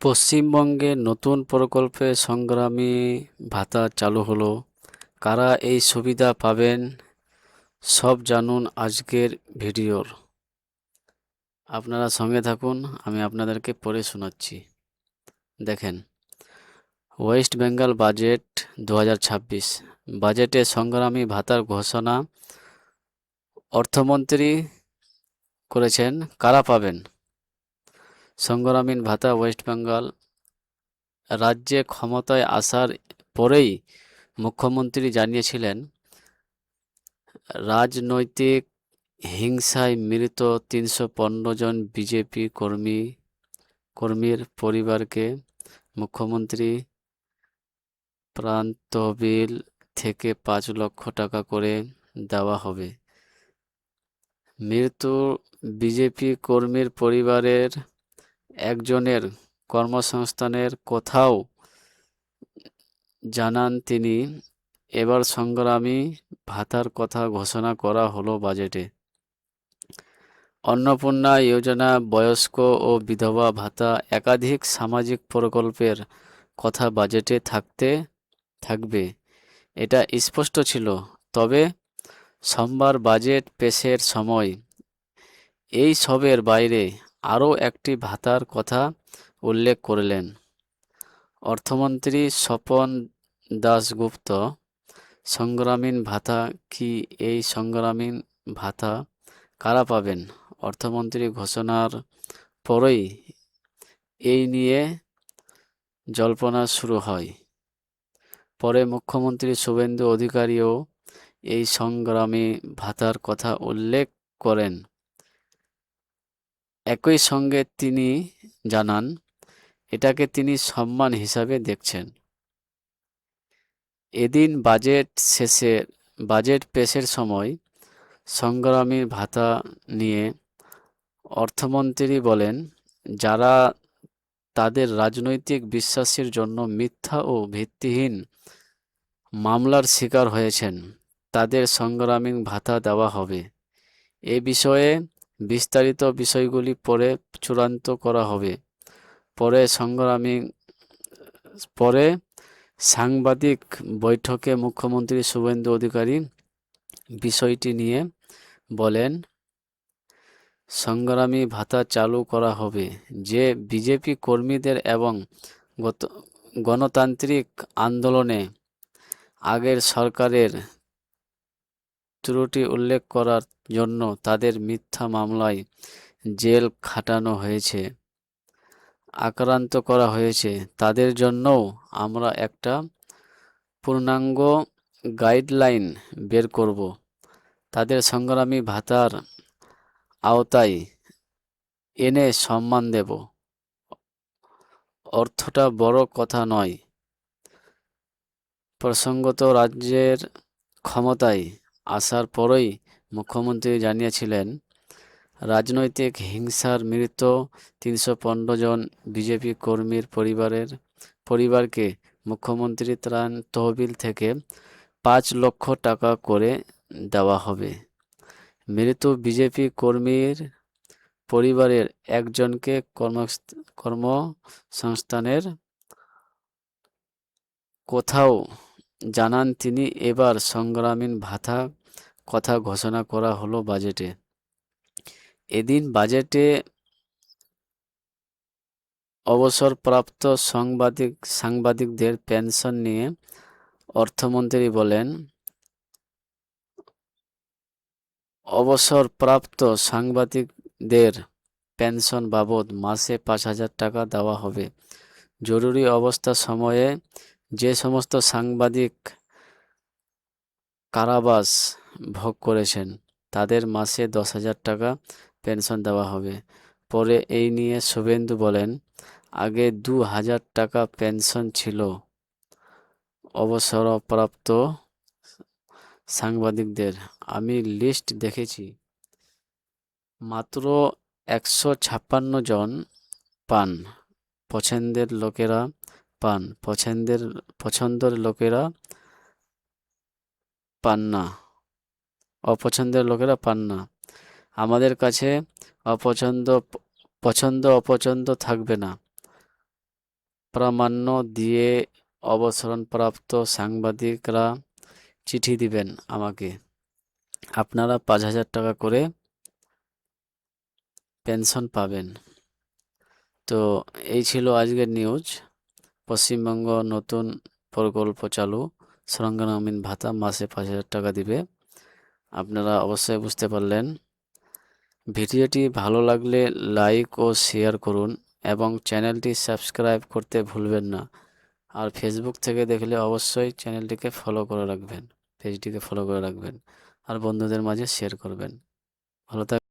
পশ্চিমবঙ্গে নতুন প্রকল্পে সংগ্রামী ভাতা চালু হলো। কারা এই সুবিধা পাবেন সব জানুন আজকের ভিডিওর। আপনারা সঙ্গে থাকুন, আমি আপনাদেরকে পড়ে শোনাচ্ছি। দেখেন, ওয়েস্ট বেঙ্গল বাজেট 2026 বাজেটে সংগ্রামী ভাতার ঘোষণা অর্থমন্ত্রী করেছেন। কারা পাবেন সংগ্রামী ভাতা? ওয়েস্ট বেঙ্গল রাজ্যে ক্ষমতায় আসার পরেই মুখ্যমন্ত্রী জানিয়েছিলেন, রাজনৈতিক হিংসায় মৃত 315 জন বিজেপি কর্মীর পরিবারকে মুখ্যমন্ত্রী ত্রাণ তহবিল থেকে 5 লক্ষ টাকা করে দেওয়া হবে। মৃত বিজেপি কর্মীর পরিবারের একজনের কর্মসংস্থানের কথাও জানান তিনি। এবার সংগ্রামী ভাতার কথা ঘোষণা করা হলো বাজেটে। অন্নপূর্ণা যোজনা, বয়স্ক ও বিধবা ভাতা, একাধিক সামাজিক প্রকল্পের কথা বাজেটে থাকবে, এটা স্পষ্ট ছিল। তবে সোমবার বাজেট পেশের সময় এই সবের বাইরে আরও একটি ভাতার কথা উল্লেখ করলেন অর্থমন্ত্রী স্বপন দাশগুপ্ত। সংগ্রামীণ ভাতা কি? এই সংগ্রামীণ ভাতা কারা পাবেন? অর্থমন্ত্রী ঘোষণার পরেই এই নিয়ে জল্পনা শুরু হয়। পরে মুখ্যমন্ত্রী শুভেন্দু অধিকারীও এই সংগ্রামী ভাতার কথা উল্লেখ করেন। একই সঙ্গে তিনি জানান, এটাকে তিনি সম্মান হিসাবে দেখছেন। এদিন বাজেট পেশের সময় সংগ্রামী ভাতা নিয়ে অর্থমন্ত্রী বলেন, যারা তাদের রাজনৈতিক বিশ্বাসের জন্য মিথ্যা ও ভিত্তিহীন মামলার শিকার হয়েছেন, তাদের সংগ্রামী ভাতা দেওয়া হবে। এ বিষয়ে বিস্তারিত বিষয়গুলি পরে চূড়ান্ত করা হবে। পরে সাংবাদিক বৈঠকে মুখ্যমন্ত্রী শুভেন্দু অধিকারী বিষয়টি নিয়ে বলেন, সংগ্রামী ভাতা চালু করা হবে যে বিজেপি কর্মীদের এবং গণতান্ত্রিক আন্দোলনে আগের সরকারের ত্রুটি উল্লেখ করার জন্য তাদের মিথ্যা মামলায় জেল খাটানো হয়েছে, আক্রান্ত করা হয়েছে, তাদের জন্যও আমরা একটা পূর্ণাঙ্গ গাইডলাইন বের করব। তাদের সংগ্রামী ভাতার আওতায় এনে সম্মান দেব। অর্থটা বড় কথা নয়। প্রসঙ্গত, রাজ্যের ক্ষমতায় আসার পরই মুখ্যমন্ত্রী জানিয়েছিলেন, রাজনৈতিক হিংসার মৃত 315 জন বিজেপি কর্মীর পরিবারকে মুখ্যমন্ত্রী ত্রাণ তহবিল থেকে 5 লক্ষ টাকা করে দেওয়া হবে। মৃত বিজেপি কর্মীর পরিবারের একজনকে কর্মসংস্থানের কথাও জানান তিনি। এবার সংগ্রামীণ ভাতা কথা ঘোষণা করা হলো বাজেটে। এদিন বাজেটে অবসরপ্রাপ্ত সাংবাদিকদের পেনশন নিয়ে অর্থমন্ত্রী বলেন, অবসরপ্রাপ্ত সাংবাদিকদের পেনশন বাবদ মাসে 5,000 টাকা দেওয়া হবে। জরুরি অবস্থা সময়ে যে সমস্ত সাংবাদিক কারাবাস ভোগ করেছেন তাদের মাসে 10,000 টাকা পেনশন দেওয়া হবে। পরে এই নিয়ে শুভেন্দু বলেন, আগে 2,000 টাকা পেনশন ছিল অবসরপ্রাপ্ত সাংবাদিকদের। আমি লিস্ট দেখেছি, মাত্র 156 জন পান। পছন্দের লোকেরা পান না, অপছন্দের লোকেরা পান না। আমাদের কাছে পছন্দ অপছন্দ থাকবে না। প্রামাণ্য দিয়ে অবসরপ্রাপ্ত সাংবাদিকরা চিঠি দিবেন আমাকে। আপনারা 5,000 টাকা করে পেনশন পাবেন। তো এই ছিল আজকের নিউজ। পশ্চিমবঙ্গ নতুন প্রকল্প চালু, সংগ্রামীণ ভাতা মাসে 5,000 টাকা দিবে। আপনারা অবশ্যই বুঝতে পারলেন। ভিডিওটি ভালো লাগলে লাইক ও শেয়ার করুন এবং চ্যানেলটি সাবস্ক্রাইব করতে ভুলবেন না। আর ফেসবুক থেকে দেখলে অবশ্যই চ্যানেলটিকে ফলো করে রাখবেন, পেজটিকে ফলো করে রাখবেন আর বন্ধুদের মাঝে শেয়ার করবেন। ভালো থাকবেন।